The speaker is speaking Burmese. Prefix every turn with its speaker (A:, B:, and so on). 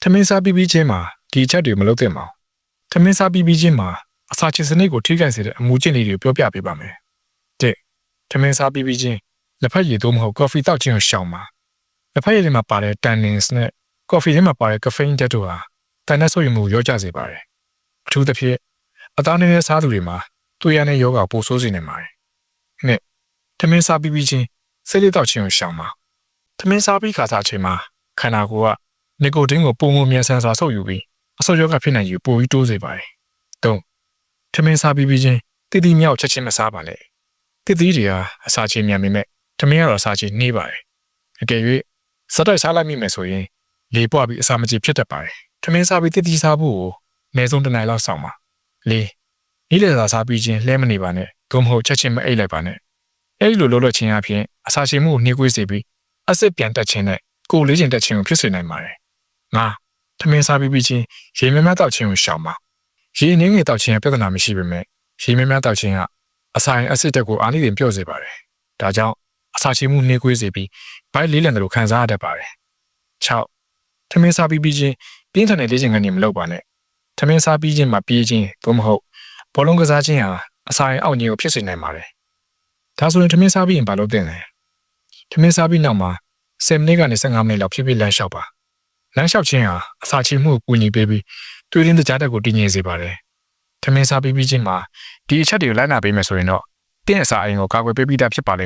A: ထမင်းစားပြီးပြီးချင်းမှာဒီအချက်တွေမလုပ်သင့်ပါဘူးထမင်းစားပြီးပြီးချင်းမှာအစာချေစနစ်ကိုထိခိုက်စေတဲ့အမူအကျင့်လေးတွေကိုပြောပြပေးပါမယ်တစ်ထမင်းစားပြီးပြီးချင်းလက်ဖက်ရည်သို့မဟုတ်ကော်ဖီတောက်ခြင်းကိုရှောင်ပါလက်ဖက်ရည်ထဲမှာပါတဲ့ tannins နဲ့ကော်ဖီထဲမှာပါတဲ့ caffeine ဓာတ်တို့ဟာတန်တဲ့ဆိုရင်မှုရောကြစေပါတယ်အထူးသဖြင့်အသားနည်းနည်းစားသူတွေမှာသွေးရတဲ့ယောဂပိုဆိုးစေနိုင်ပါတယ်နှစ်ထမင်းစားပြီးပြီးချင်းဆေးလေးတောက်ခြင်းကိုရှောင်ပါထမင်းစားပြီးခါစားချိန်မှာခန္ဓာကိုယ်ကနီကိုတင်းကိုပုံမှန်မြန်ဆန်စွာဆုပ်ယူပြီးအဆုတ်ရောဂါဖြစ်နိုင်ယူပိုပြီးတိုးစေပါတယ်သုံးထမင်းစားပြီးပြီးချင်းတိတိမြောက်ချက်ချင်းမစားပါနဲ့တိတိတွေဟာအစာချေမြန်ပေမဲ့ထမင်းကတော့အစာချေနှေးပါတယ်အကယ်၍စတိုက်စားလိုက်မိမယ်ဆိုရင်လေပွားပြီးအစာမကြေဖြစ်တတ်ပါတယ်ထမင်းစားပြီးတိတိစားဖို့ကိုအနည်းဆုံးတစ်နိုင်လောက်ဆောင်ပါလေးနေ့လည်စာစားပြီးချင်းလှဲမနေပါနဲ့သို့မဟုတ်ချက်ချင်းမအိပ်လိုက်ပါနဲ့အဲ့ဒီလိုလုပ်လို့ခြင်းအပြင်အစာချေမှုကိုနှေးကွေးစေပြီးအစစ်ပြန်တက်ခြင်းနဲ့ကိုယ်လေးကျင်တက်ခြင်းကိုဖြစ်စေနိုင်ပါတယ်ငါထမင်းစားပြီးချင်းရေမြမြတောက်ခြင်းကိုရှောင်ပါရေနည်းငယ်တောက်ခြင်းကပြဿနာမရှိပေမဲ့ရေမြမြတောက်ခြင်းကအစာရင်အစစ်တက်ကိုအားနည်းတင်ပြော့စေပါတယ်ဒါကြောင့်အစာချေမှုနှေးကွေးစေပြီးဘိုက်လေးလံတယ်လို့ခံစားရတတ်ပါတယ်6ထမင်းစားပြီးချင်းပြင်းထန်တဲ့လေ့ကျင့်ခန်းတွေမလုပ်ပါနဲ့ထမင်းစားပြီးချင်းမှာပြေးခြင်းသို့မဟုတ်ဘောလုံးကစားခြင်းဟာအစာရင်အောက်ညင်ကိုဖြစ်စေနိုင်ပါတယ်ဒါဆိုရင်ထမင်းစားပြီးရင်ဘာလုပ်သင့်လဲထမင်းစားပြီးနောက်မှာ10မိနစ်ကနေ15မိနစ်လောက်ဖြည်းဖြည်းလမ်းလျှောက်ပါလမ်းလျှောက်ခြင်းဟာအစာချေမှုကိုကူညီပေးပြီးတွေးရင်းတကြားတက်ကိုတည်ငြိမ်စေပါတယ်ထမင်းစားပြီးချင်းမှာဒီအချက်တွေကိုလိုက်နာပေးမယ်ဆိုရင်တော့တင့်အစာအိမ်ကိုကာကွယ်ပေးပြီးသားဖြစ်ပါလိမ့်မယ်